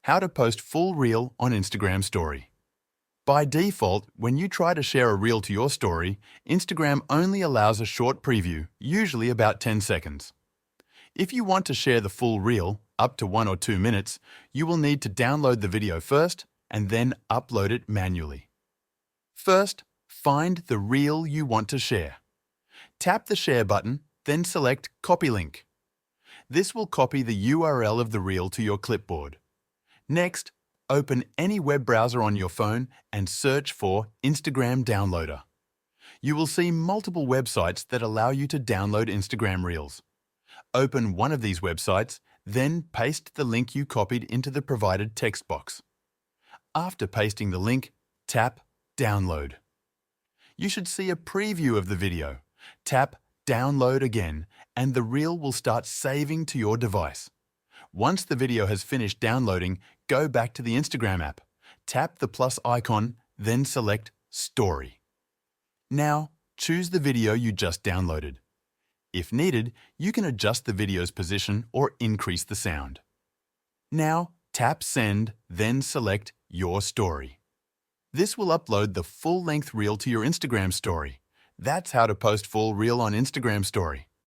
How to post full reel on Instagram Story. By default, when you try to share a reel to your story, Instagram only allows a short preview, usually about 10 seconds. If you want to share the full reel, up to 1 or 2 minutes, you will need to download the video first and then upload it manually. First, find the reel you want to share. Tap the Share button, then select Copy Link. This will copy the URL of the reel to your clipboard. Next, open any web browser on your phone and search for Instagram Downloader. You will see multiple websites that allow you to download Instagram Reels. Open one of these websites, then paste the link you copied into the provided text box. After pasting the link, tap Download. You should see a preview of the video. Tap Download again, and the reel will start saving to your device. Once the video has finished downloading, go back to the Instagram app. Tap the plus icon, then select Story. Now, choose the video you just downloaded. If needed, you can adjust the video's position or increase the sound. Now, tap Send, then select Your Story. This will upload the full-length reel to your Instagram story. That's how to post full reel on Instagram Story.